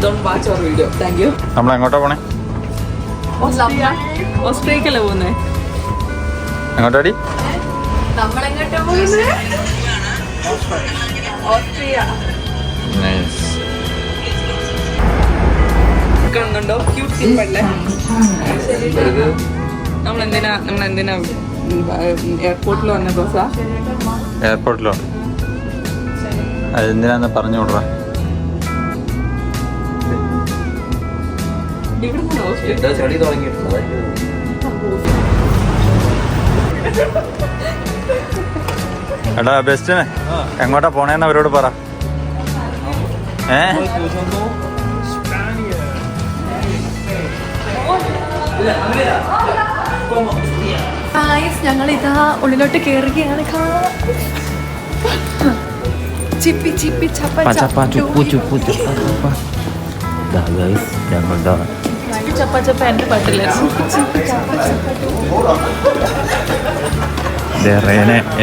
don't watch our video. Thank you. നമ്മൾ എങ്ങോട്ടാ പോണേ? ഓസ്ട്രേലിയക്കല്ലേ പോകുന്നേ? എങ്ങോട്ടാടി? നമ്മളെങ്ങോട്ടാ പോകുന്നത്? ഓസ്ട്രിയ. നൈസ്. കാണുന്നുണ്ടോ? ക്യൂട്ട് സിമ്പല്ലേ? നമ്മളെന്തിനാ എയർപോർട്ടിൽ വന്ന ബസ്സാ? എയർപോർട്ടിലോ? അതെന്തിനാന്ന് പറഞ്ഞു വിടറാ. എടാ ബെസ്റ്റിനെ എങ്ങോട്ടാ പോണേന്ന് അവരോട് പറ. ഞങ്ങൾ ഇതാ ഉള്ളിലോട്ട് കേറുകയാണ്. ചിപ്പി ചിപ്പി ചപ്പ ചപ്പ ചുപ്പു ചുപ്പു ചപ്പ ചപ്പ എന്റെ പാട്ടില്ല.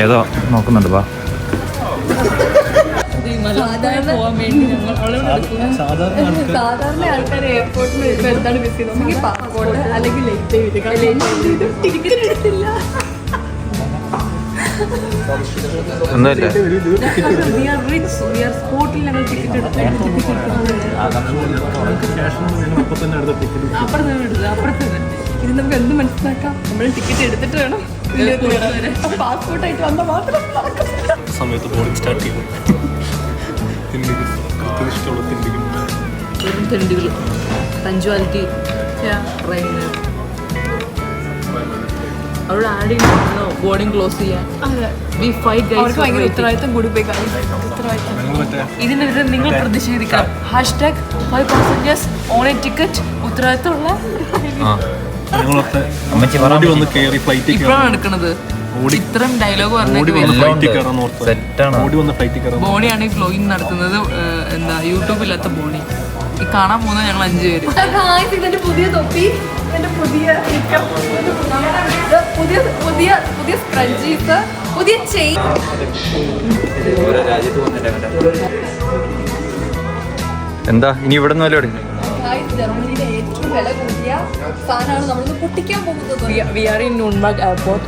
ഏതോ നോക്കുന്നുണ്ട് പാ. സാധാരണ ആൾക്കാർ എയർപോർട്ടിൽ വരുമ്പോൾ എന്താണ് മിസ് ചെയ്യുന്നത്? പാസ്പോർട്ട് അല്ലെങ്കിൽ ടിക്കറ്റ് എടുത്തില്ല. ഒന്നുമില്ല. സ്പോട്ടിൽ ഞങ്ങൾ ടിക്കറ്റ് എടുത്തു. അപ്പുറത്ത് ഇത് നമുക്ക് എന്ത് മനസ്സിലാക്കാം? നമ്മൾ ടിക്കറ്റ് എടുത്തിട്ട് വേണം. പാസ്പോർട്ടായിട്ട് വന്നാൽ മാത്രം സമയത്ത് ബോർഡിംഗ് സ്റ്റാർട്ട് ചെയ്തു. പഞ്ച്വാലിറ്റി അവരോട് ആഡ് ചെയ്യുന്നു ബോർഡിംഗ് ക്ലോസ് ചെയ്യാൻ. ഉത്തരവാദിത്തം കൂടി പോയി. ഇതിനെതിരെ നിങ്ങൾ പ്രതിഷേധിക്കാം. #5 passengers on a ticket. ഉത്തരവാദിത്തമുള്ള ഇപ്പോഴാണ് എടുക്കണത്. ഇത്രയും ഡയലോഗ് ബോണിയാണ് ഈ വ്ലോഗിങ് നടത്തുന്നത്. എന്താ യൂട്യൂബില്ലാത്ത ബോണി ഈ കാണാൻ പോകുന്നത് ഞങ്ങൾ 5 പേര്. ഇതിന്റെ പുതിയ തൊപ്പി, എന്റെ പുതിയ പുതിയ സ്ക്രഞ്ചീസ്, പുതിയ ചെയിൻ. എന്താ ഇനി ഇവിടെ നിന്ന് വല്ല ജർമ്മനിയിലെ ഏറ്റവും വില കൂടിയ സാധനമാണ് നമ്മളിന്ന് പൊട്ടിക്കാൻ പോകുന്നത്. We are in Nürnberg airport.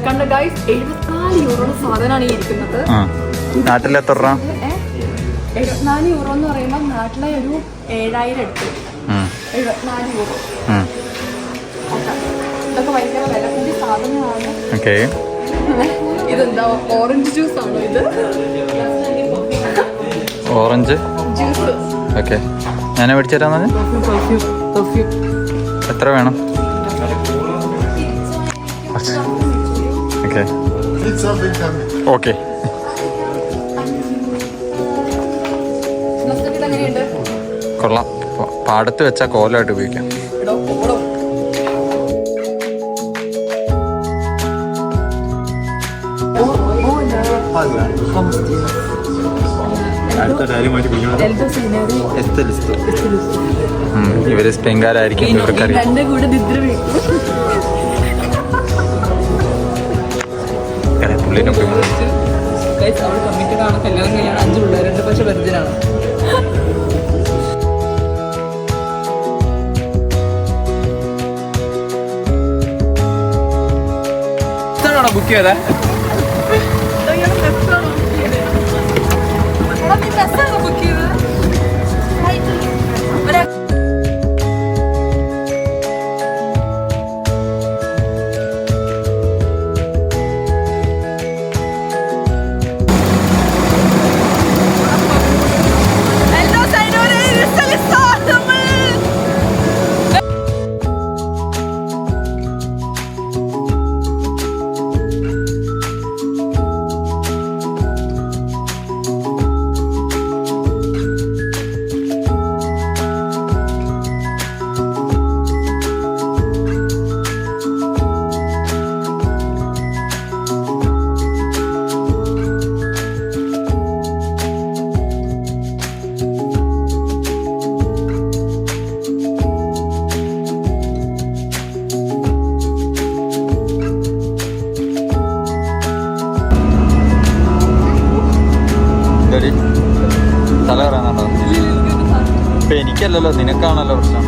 കണ്ട ഗൈസ്, 74 യൂറോ സാധനമാണ് ഈ ഇരിക്കുന്നത്. നാട്ടിൽ എത്ര രൂപ? 74 യൂറോ എന്ന് പറയുമ്പോൾ നാട്ടിലെ ഒരു 7000 എടുത്തു. 74 യൂറോ. ഇതൊക്കെ ഭയങ്കര വില കൂടിയ സാധനമാണ്. ഇതെന്താ ഓറഞ്ച് ജ്യൂസ് ആണോ ഇത്? Orange juice. ഓക്കെ, ഞാൻ മേടിച്ചു തരാമെന്ന്. എത്ര വേണം? Okay okay. കൊള്ളാം. പാടത്ത് വെച്ചാൽ കോലമായിട്ട് ഉപയോഗിക്കാം. ഇവര് സ്പെയിൻകാരായിരിക്കും, ഇവർക്കറിയാം. പുള്ളിനെ കമ്മിറ്റഡ് ആണ്. കല്യാണം കഴിഞ്ഞാൽ 5 പിള്ളേരുണ്ട്, പക്ഷെ വെറുതെയാണ്. ബുക്ക് ചെയ്തേ? എനിക്കല്ലല്ലോ, നിനക്കാണല്ലോ പ്രശ്നം.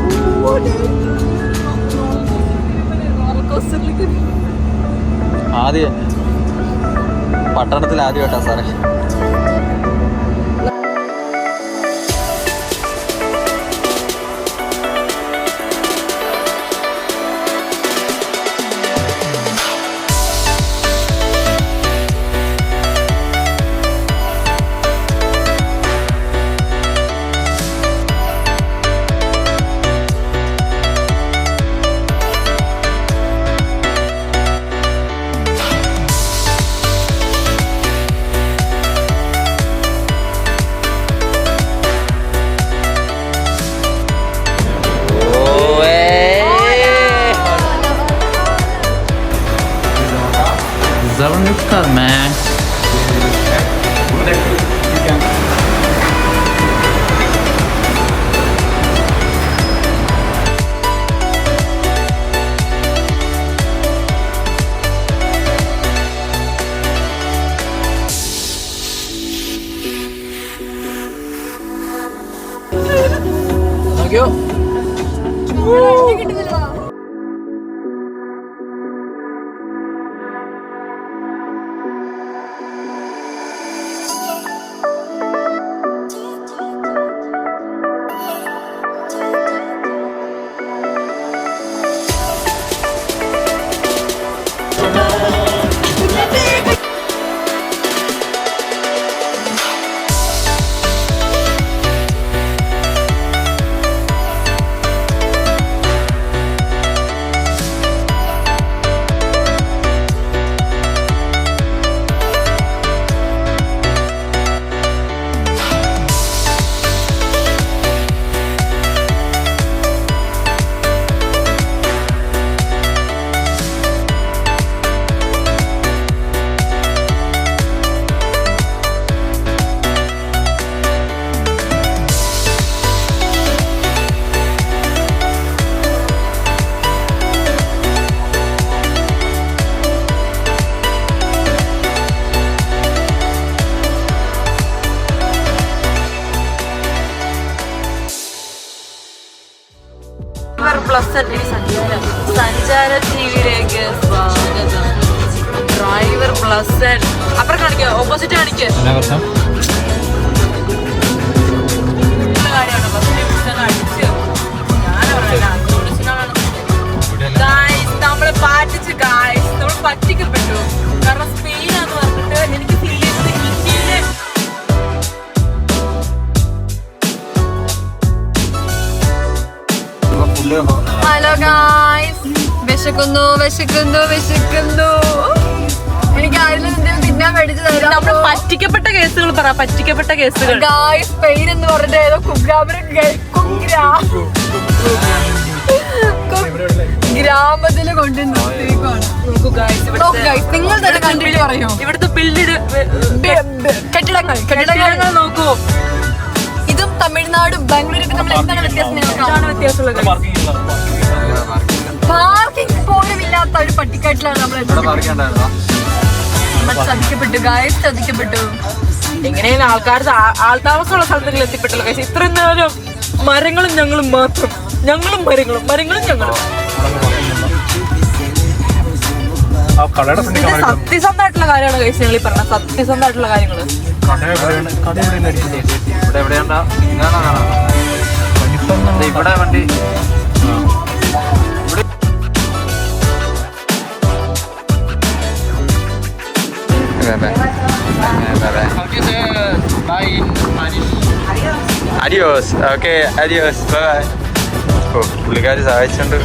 ആദ്യം പട്ടണത്തിൽ ആദ്യമായിട്ടാ സാറേ. Zarunukar man. സഞ്ചാര ടിവിയിലേക്ക് സ്വാഗതം. ഡ്രൈവർ പ്ലസ് അപ്പുറം കാണിക്കുക, ഓപ്പോസിറ്റ് കാണിക്കുക. കാര്യമാണ് നമ്മള് പാറ്റിച്ച് നമ്മൾ പറ്റിക്കപ്പെട്ടു. കാരണം സ്പെയിനാന്ന് പറഞ്ഞിട്ട് എനിക്ക് ഫീൽ ചെയ്യുന്നത് ഇന്ത്യയിലെ ഹലോ ഗായ്സ്, വിശക്കുന്നു. എനിക്ക് ആരെങ്കിലും എന്തെങ്കിലും തിന്നാൻ മേടിച്ചു തരാം. നമ്മള് പറ്റിക്കപ്പെട്ട കേസുകൾ പറ. പറ്റിക്കപ്പെട്ട കേസുകൾ ഗായ്സ്, സ്പെയിൻ എന്ന് പറഞ്ഞിട്ട് ഏതോ ഗ്രാമത്തില് കൊണ്ടുവന്നിരിക്കുവാണ്. നിങ്ങൾ തന്നെ കണ്ടിട്ട് പറയോ ഇവിടുത്തെ ബിൽഡ് കെട്ടിടങ്ങൾ നോക്കൂ. ഇതും തമിഴ്നാടും ബാംഗ്ലൂരൊക്കെ നമ്മൾ എന്താണ് വ്യത്യാസമുള്ളത്? പാർക്കിംഗ് പോലും ഇല്ലാത്ത ഒരു പട്ടിക്കാട്ടിലാണ് നമ്മൾ ചതിക്കപ്പെട്ടു ഗായ്സ്, ചതിക്കപ്പെട്ടു. എങ്ങനെയാണ് ആൾക്കാർ ആൾതാമസമുള്ള സ്ഥലത്തെങ്കിലും എത്തിപ്പെട്ടല്ലോ ഗൈസ്. ഇത്രയും നേരം മരങ്ങളും ഞങ്ങളും മാത്രം, ഞങ്ങളും മരങ്ങളും ഞങ്ങളും. സത്യസന്ധമായിട്ടുള്ള കാര്യമാണ് ഗൈസ് ഞങ്ങൾ ഈ പറഞ്ഞ സത്യസന്ധമായിട്ടുള്ള കാര്യങ്ങള്. ഇവിടെ വണ്ടി അഡിയോസ്. Okay, adios, bye. ഓ, പുള്ളിക്കാരി സഹായിച്ചുണ്ട്.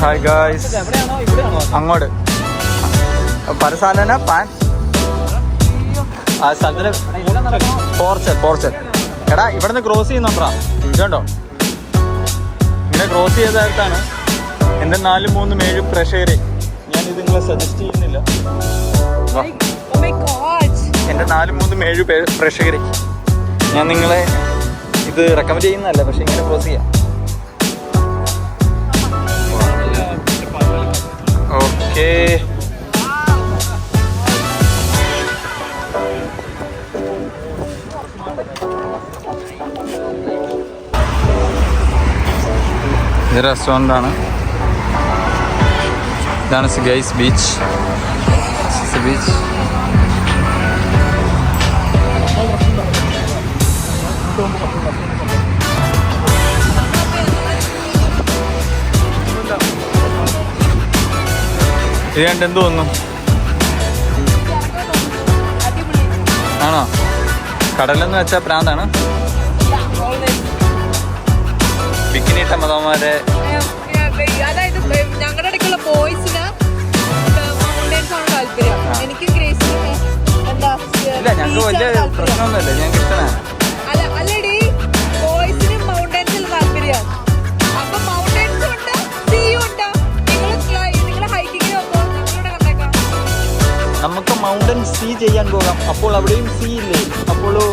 ഹായ് ഗായ്സ്, അങ്ങോട്ട് പരസാലന പാൻ ആ സ്ഥലത്തിന് പോർച്ചൽ. എടാ ഇവിടുന്ന് ക്രോസ് ചെയ്യുന്നുണ്ടാ, ഇതുണ്ടോ? ഇങ്ങനെ ക്രോസ് ചെയ്ത സ്ഥലത്താണ് എൻ്റെ 4-3-7 പ്രഷർ. ഞാനിത് നിങ്ങളെ സജസ്റ്റ് ചെയ്യുന്നില്ല. എൻ്റെ 4-3-7 പ്രഷർ ഞാൻ നിങ്ങളെ ഇത് റെക്കമെൻഡ് ചെയ്യുന്നതല്ല, പക്ഷെ ഇങ്ങനെ ക്രോസ് ചെയ്യാം. ഓക്കേ. ഇത് റെസ്റ്റോറൻ്റ് ആണ്. ഇതാണ് ഗൈസ് ബീച്ച്. ബീച്ച് ഇത് കണ്ട് എന്ത് തോന്നുന്നു? ആണോ? കടലെന്ന് വെച്ചാൽ പ്രാന്താണ്. ബിക്കിനി ഇട്ട മതന്മാരെ അതായത് ഞങ്ങളുടെ ഇടയ്ക്കുള്ള ബോയ്സിന് മൗണ്ടൻസ് ആണ് താല്പര്യം. എനിക്ക് ഗ്രേസിന് എന്താ ഇല്ല, ഞങ്ങൾക്ക് വലിയ പ്രശ്നമൊന്നുമില്ല, ഞങ്ങൾക്ക് ഇഷ്ടമാണ്. അല്ലടി, ബോയ്സിന് മൗണ്ടൻസിൽ താല്പര്യം. അപ്പൊ മൗണ്ടൻസ് ഉണ്ട്, സീയും ഉണ്ട്. നിങ്ങൾ ഹൈക്കിങ്ങിന് പോകുമ്പോൾ ഞങ്ങളിവിടെ കണ്ടേക്കാം. നമുക്ക് മൗണ്ടൻ സീ ചെയ്യാൻ പോകാം. അപ്പോൾ അവിടെയും സീ ഇല്ലേ? അപ്പോഴോ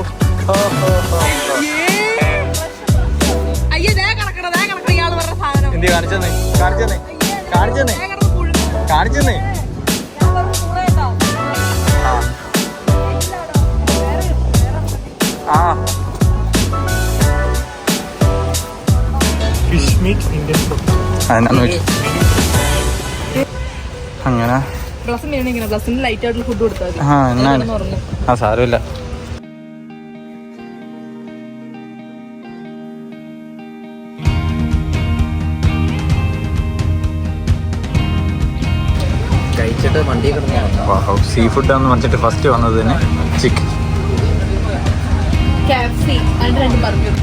അയ്യോ, ദേ കിടക്കണ ഇയാള് പറഞ്ഞ സാധനം. എന്ത് കാണിച്ചെന്നേ? കാണിച്ചെന്നേ? കാണിച്ചെന്നേ? കാണിച്ചെന്നേ? ആ ഫിഷ് മീറ്റ് ഇന്ത്യൻ ഫുഡ്. അങ്ങനെ ബ്ലസ്സിന് വേണമെങ്കിൽ ബ്ലസ്സിന് ലൈറ്റ് ആയിട്ടുള്ള ഫുഡ് കൊടുത്താൽ മതി. ആ എന്നാണ് ആ സാരമില്ല. കഴിച്ചിട്ട് വണ്ടി കിടന്നു. സീ ഫുഡാന്ന് പറഞ്ഞിട്ട് ഫസ്റ്റ് വന്നത് തന്നെ chicken. KFC and 2 burger.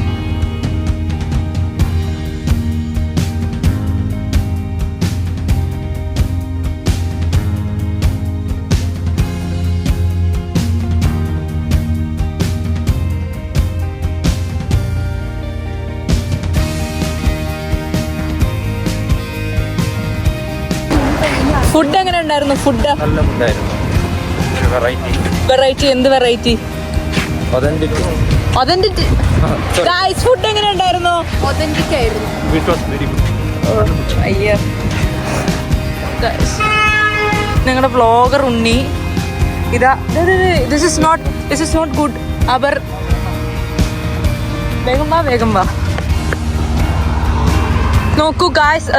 Food എങ്ങനെ ഉണ്ടായിരുന്നു? ഫുഡ് നല്ല ഫുഡായിരുന്നു. വെറൈറ്റി. എന്ത് വെറൈറ്റി? ഒതന്റിറ്റി. ഗൈസ്, ഫുഡ് എങ്ങനെ ഉണ്ടായിരുന്നു? ഒതന്റിക് ആയിരുന്നു. It was very good. അയ്യോ, ഞങ്ങളുടെ വ്ളോഗർ ഉണ്ണി ഇതാ. This is not good. അവർ വേഗം വാ. നോക്കൂ ഗായ്സ്,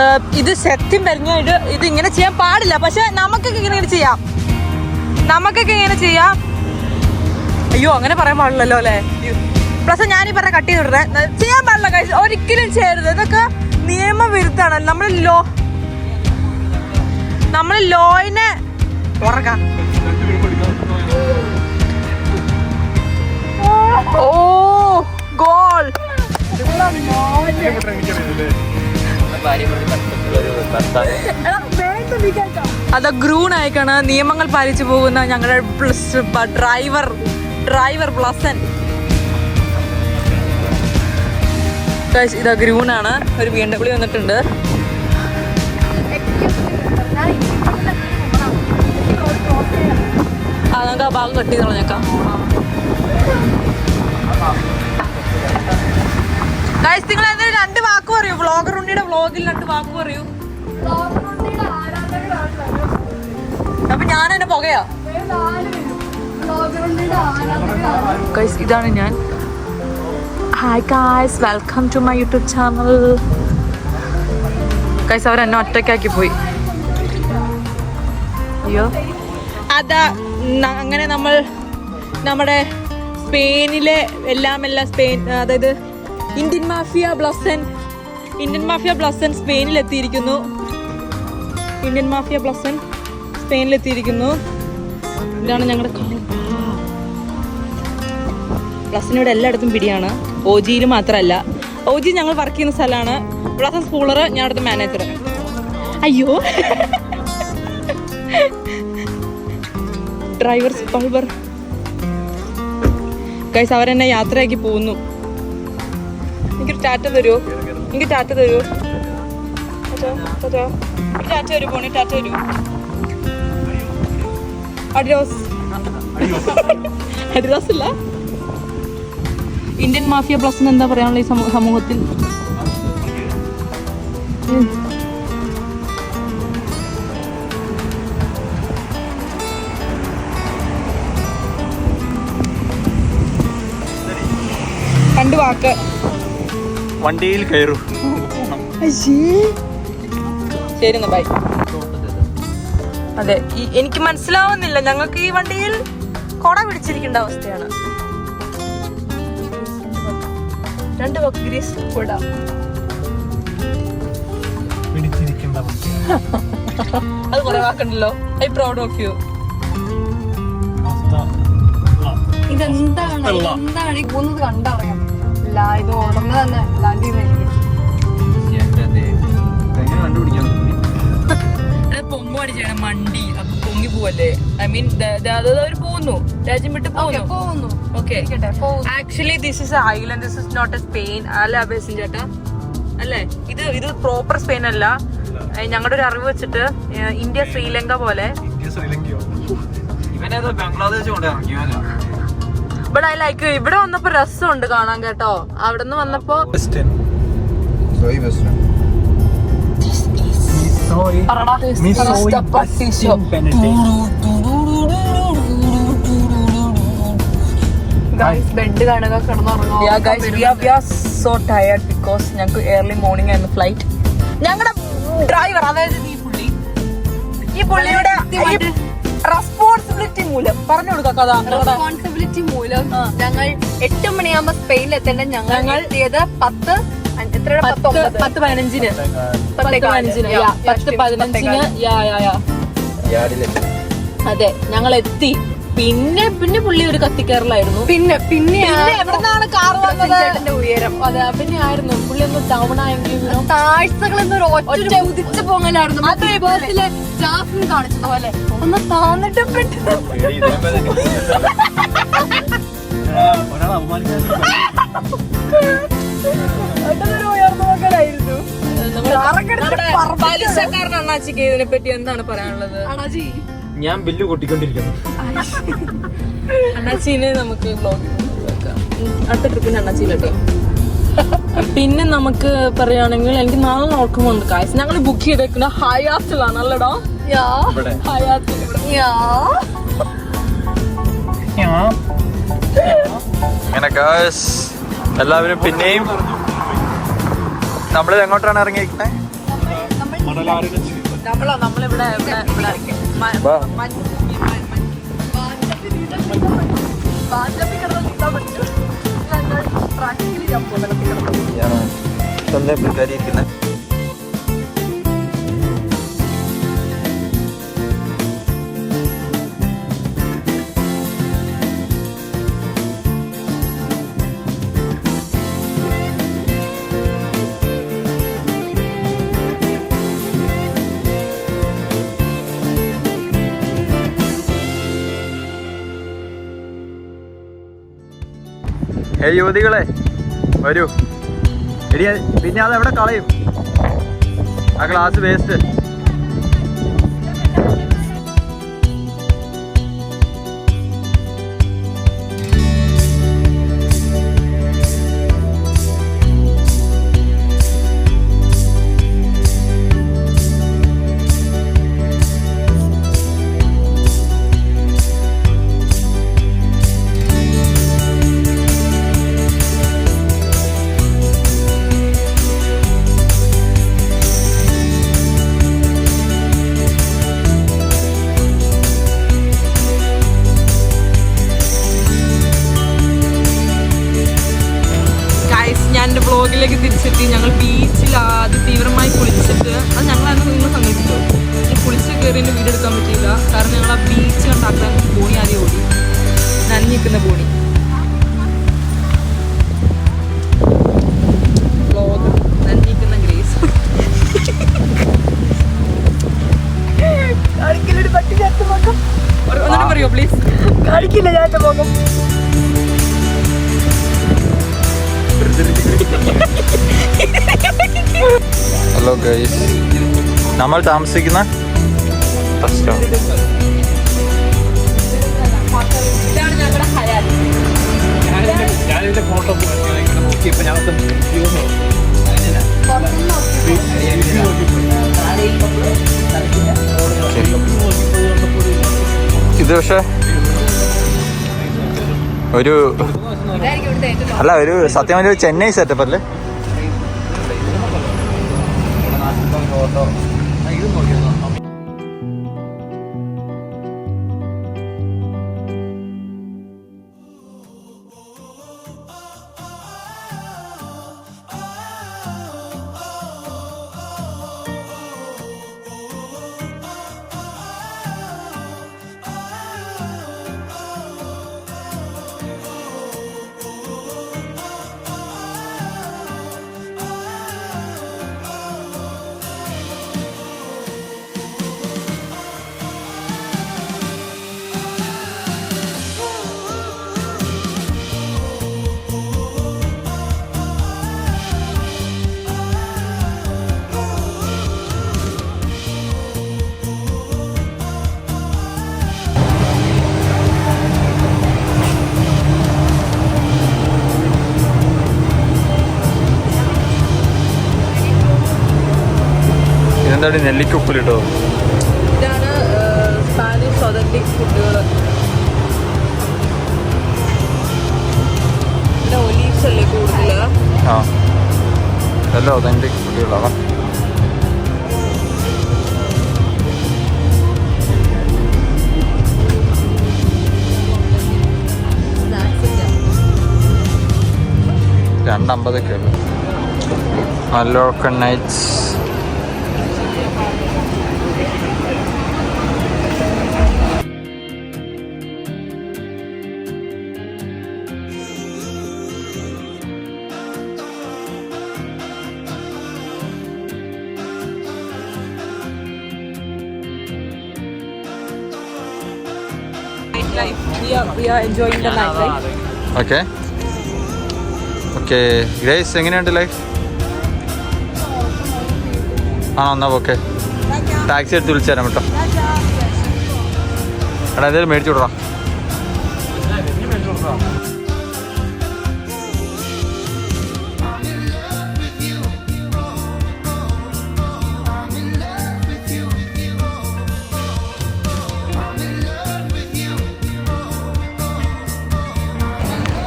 ഇത് സത്യം പറഞ്ഞാൽ ഇത് ഇങ്ങനെ ചെയ്യാൻ പാടില്ല. പക്ഷെ നമുക്കൊക്കെ ഇങ്ങനെ ചെയ്യാം. അയ്യോ, അങ്ങനെ പറയാൻ പാടില്ലല്ലോ അല്ലേ? പ്ലസ് ഞാനീ പറഞ്ഞ കട്ട് ചെയ്ത് വിടണേ. ചെയ്യാൻ പാടില്ല ഗായ്സ്, ഒരിക്കലും ചെയ്യരുത്. ഇതൊക്കെ നിയമവിരുദ്ധാണ്. നമ്മൾ ലോയിനെ ഉറക്കാം. ഓ ഗോൾ. അത് ഗ്രൂൺ ആയിക്കാണ് നിയമങ്ങൾ പാലിച്ചു പോകുന്ന ഞങ്ങളുടെ ഡ്രൈവർ ബ്ലസൻ. ഇതാ ഗ്രൂൺ ആണ്. ഒരു BMW വന്നിട്ടുണ്ട്. നമുക്ക് ആ ഭാഗം കട്ട് ചെയ്ത് കളഞ്ഞേക്കാം. ഗൈസ്, നിങ്ങൾ എന്തായാലും 2 വാക്ക് പറയൂ. വ്ളോഗർ ഉണ്ണിയുടെ വ്ളോഗിൽ 2 വാക്ക് പറയൂ. അപ്പൊ ഞാൻ എന്നെ പുകയാ. ഗൈസ്, ഇതാണ് ഞാൻ. Hi guys, welcome to my YouTube channel. Guys, അവരെന്നെ ഒറ്റയ്ക്കാക്കി പോയി. അയ്യോ, അതാ അങ്ങനെ നമ്മൾ നമ്മുടെ സ്പെയിനിലെ എല്ലാം സ്പെയിൻ, അതായത് ഇന്ത്യൻ മാഫിയ ബ്ലസൻ സ്പെയിനിലെത്തിയിരിക്കുന്നു. ഇതാണ് ഞങ്ങളുടെ ബ്ലസനിവിടെ എല്ലായിടത്തും പിടിയാണ്. OG-യിൽ മാത്രമല്ല. OG ഞങ്ങൾ വർക്ക് ചെയ്യുന്ന സ്ഥലമാണ്. ബ്ലസൻ സ്കൂളർ, ഞാൻ അവിടുത്തെ മാനേജർ. അയ്യോ, ഡ്രൈവർ സ്പൾബർ. ഗൈസ്, അവരെന്നെ യാത്രയാക്കി പോകുന്നു. എനിക്കൊരു ടാറ്റ തരുമോ? ടാറ്റ തരൂ പോണി. ടാറ്റ തരൂ. അഡിഡാസ് ഇല്ല. ഇന്ത്യൻ മാഫിയ ബ്ലസൻ എന്താ പറയാനുള്ള ഈ സമൂഹത്തിൽ? 2 വാക്ക്. വണ്ടിയിൽ കയറൂ. ശരി എന്നാ ബൈ. അതെ, എനിക്ക് മനസ്സിലാവുന്നില്ല, ഞങ്ങൾക്ക് ഈ വണ്ടിയിൽ കൊട പിടിച്ചിരിക്കേണ്ട അവസ്ഥയാണ്. 2 വാക്ക് ഗ്രീസ് കൊട. പിടിച്ചിരിക്കേണ്ട അത് കുറെ വാക്കുണ്ടല്ലോ. I proud of you. ഇതെന്താണ് എന്താണ് ഈ പോകുന്നത് കണ്ടറിയാം. ഇത് ഉടനെ തന്നെ ലാൻഡ് ചെയ്യുന്നതായിരിക്കും. എങ്ങനെ കണ്ടുപിടിക്കാൻ പൊങ്ങു അടിച്ചാണ് മണ്ടി, അപ്പൊ പൊങ്ങി പോവല്ലേ. ഐ മീൻ അവർ പോകുന്നു, രാജ്യം വിട്ട് പോകുന്നു. Okay, actually this is a island, this is not a Spain. അല്ല ബേസിൻ ചേട്ടാ, അല്ലേ? ഇത് പ്രോപ്പർ സ്പെയിൻ അല്ല. ഞങ്ങളുടെ ഒരു അറിവ് വെച്ചിട്ട് ഇന്ത്യ ശ്രീലങ്ക പോലെ. ഇവനേതോ ബംഗ്ലാദേശ് കൊണ്ട് ഇറങ്ങിയല്ലോ. ബട്ട് ഐ ലൈക്ക്, ഇവിടെ വന്നപ്പോ രസമുണ്ട് കാണാൻ കേട്ടോ. അവിടെ നിന്ന് വന്നപ്പോ ബെഡ് കാണുക, ഞങ്ങൾക്ക് ഏർലി മോർണിംഗ് ആയിരുന്നു ഫ്ലൈറ്റ്. ഞങ്ങളുടെ ഡ്രൈവർ, അതായത് ഈ പുള്ളിയുടെ റെസ്പോൺസിബിലിറ്റി മൂലം പറഞ്ഞു കൊടുക്കാം കഥ. റെസ്പോൺസിബിലിറ്റി മൂലം ഞങ്ങൾ 8 മണിയാകുമ്പോ സ്പെയിനിൽ എത്തേണ്ട ഞങ്ങൾ എത്തിയത് 10:15 അതെ, ഞങ്ങൾ എത്തി. പിന്നെ പുള്ളി ഒരു കത്തിക്കയറലായിരുന്നു. പിന്നെ എവിടെന്നാണ് കാർ വന്നത്? ഉയരം അതെ, പിന്നെ ആയിരുന്നു പുള്ളി ഒന്ന് ഡൗൺ ആയെങ്കിലും താഴ്ചകൾ ഒറ്റ ഉദിച്ചു പോങ്ങലായിരുന്നു. അത് ബസ്സിലെ സ്റ്റാഫിന് കാണിച്ചത് പോലെ ഒന്ന് താന്നിട്ട് പെട്ടെന്ന് ഒരാൾ അപമാനിക്കാൻ ഉയർന്നു പലിശക്കാരൻ അണ്ണാച്ചിക്ക് ഇതിനെ പറ്റി എന്താണ് പറയാനുള്ളത്? ഞാൻ ബില്ല് കൂട്ടിക്കൊണ്ടിരിക്കുന്നു. അണ്ണാച്ചീനെ നമുക്ക് അടുത്ത ട്രിപ്പിന് അണ്ണാച്ചിയിലോട്ടോ. പിന്നെ നമുക്ക് പറയുകയാണെങ്കിൽ എനിക്ക് നാളെ നോക്കുന്നുണ്ട് കാശ്. ഞങ്ങൾ ബുക്ക് ചെയ്തേക്കുന്ന ഹയാത്തിലാണ് അല്ലടോ? ഹയാത്തിൽ. അങ്ങനെ ഗായ്സ് എല്ലാവരും പിന്നെയും നമ്മളിത് എങ്ങോട്ടാണ് ഇറങ്ങിയിരിക്കുന്നത്? നമ്മളിവിടെ സ്വന്തം പിടിക്കാരിയിരിക്കുന്നത്. യുവതികളെ വരൂ. എടി പിന്നെ അത് എവിടെ കളയും ആ ഗ്ലാസ് വേസ്റ്റ്? വ്ളോഗിലേക്ക് തിരിച്ചെത്തി. ഞങ്ങൾ ബീച്ചിൽ ആദ്യം തീവ്രമായി കുളിച്ചിട്ട്, അത് ഞങ്ങളായിരുന്നു നിങ്ങൾ സങ്കല്പിച്ചോ, കുളിച്ച് കയറിയതിൻ്റെ വീഡിയോ എടുക്കാൻ പറ്റിയില്ല. കാരണം ഞങ്ങൾ ആ ബീച്ച് കണ്ടാക്കാൻ ബോണി ആദ്യം ഓടി, നനഞ്ഞിരിക്കുന്ന ബോണി. വ്ളോഗ് നനഞ്ഞിരിക്കുന്ന ഗ്രേസ്. ഒന്നും പറയോ പ്ലീസ്? കാണിക്കില്ല ഞാൻ എൻ്റെ മുഖം. ഹലോ ഗൈസ്, നമ്മൾ താമസിക്കുന്ന റെസ്റ്റോറൻറ്റ്. ഇതാണ് ഞങ്ങളുടെ ഹയാത്ത്. ഞാനിതിന്റെ ഫോട്ടോ നോക്കിയപ്പോ ഞാൻ ഇത് പക്ഷെ ഒരു ഇതായിരിക്കും ഇവിടുത്തെ ഏറ്റവും അല്ല ഒരു സത്യം ഒരു ചെന്നൈ സെറ്റപ്പ് അല്ലേ? ഇത് നോക്കിയോ? ഇതെന്താണ് നെല്ലിക്ക ഉപ്പിലിട്ടോ? ഇതാണ് സ്പാനിഷ് ഒതന്റിക് ഫുഡുകൾ. ഇവിടെ ഒലീവ്സ് അല്ലേ കൂടുതൽ. ആ എല്ലാം ഒതന്റിക് ഫുഡുകളാണ്. $2.50 ഉള്ളു. Mallorca nights. We are enjoying the night life. Okay okay Grace, എങ്ങനെയുണ്ട് ലൈഫ്? ആ എന്നാ ഓക്കെ. ടാക്സി എടുത്ത് വിളിച്ചു തരാം കേട്ടോ. എടാ എന്തെങ്കിലും മേടിച്ചു വിടറാ.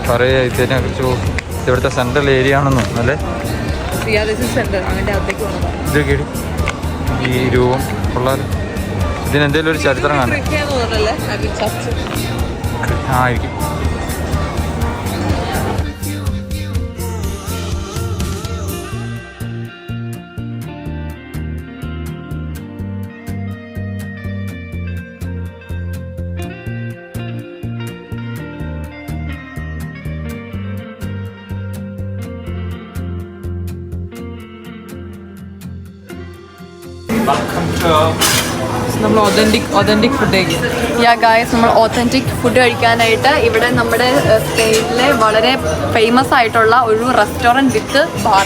പറയാ ഇതിനെ കുറിച്ച്. ഇവിടുത്തെ സെൻട്രൽ ഏരിയ ആണെന്ന് തോന്നുന്നു അല്ലേ? അങ്ങന്റെ അകത്തേക്ക് പോകണം. ഇത് കേടി ഈ രൂപം ഉള്ള ഇതിനെന്തെങ്കിലും ഒരു ചരിത്രം കാണും. ആയിരിക്കും. നമ്മൾ ഒതന്റിക് ഫുഡ് കഴിക്കും. ഗായ്സ്, നമ്മൾ ഓത്തന്റിക് ഫുഡ് കഴിക്കാനായിട്ട് ഇവിടെ നമ്മുടെ സ്പെയിനിലെ വളരെ ഫേമസ് ആയിട്ടുള്ള ഒരു റെസ്റ്റോറൻറ്റ് വിത്ത് ബാർ.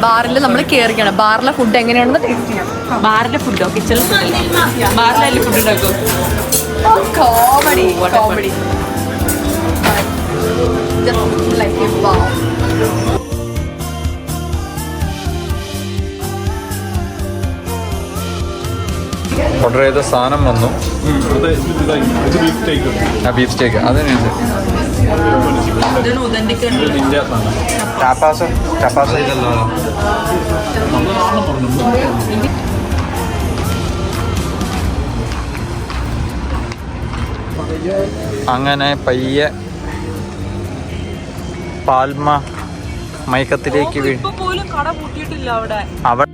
ബാറിൽ നമ്മൾ കയറിക്കണം. ബാറിലെ ഫുഡ് എങ്ങനെയാണെന്ന് ടേസ്റ്റ് ചെയ്യാം. ബാറിലെ ഫുഡോ? കിച്ചൺ ബാറിലല്ലേ ഫുഡ് ഉണ്ടാക്കും? Comedy comedy. Just like a wow. Order ചെയ്ത സാധനം വന്നു. ആ ബീഫ് സ്റ്റേക്ക് അതിനുണ്ട്. ടാപ്പാസ് ഇതല്ലോ. അങ്ങനെ പയ്യെ പാൽമ മയക്കത്തിലേക്ക് പോലും കട പൂട്ടിയിട്ടില്ല അവിടെ. അവിടെ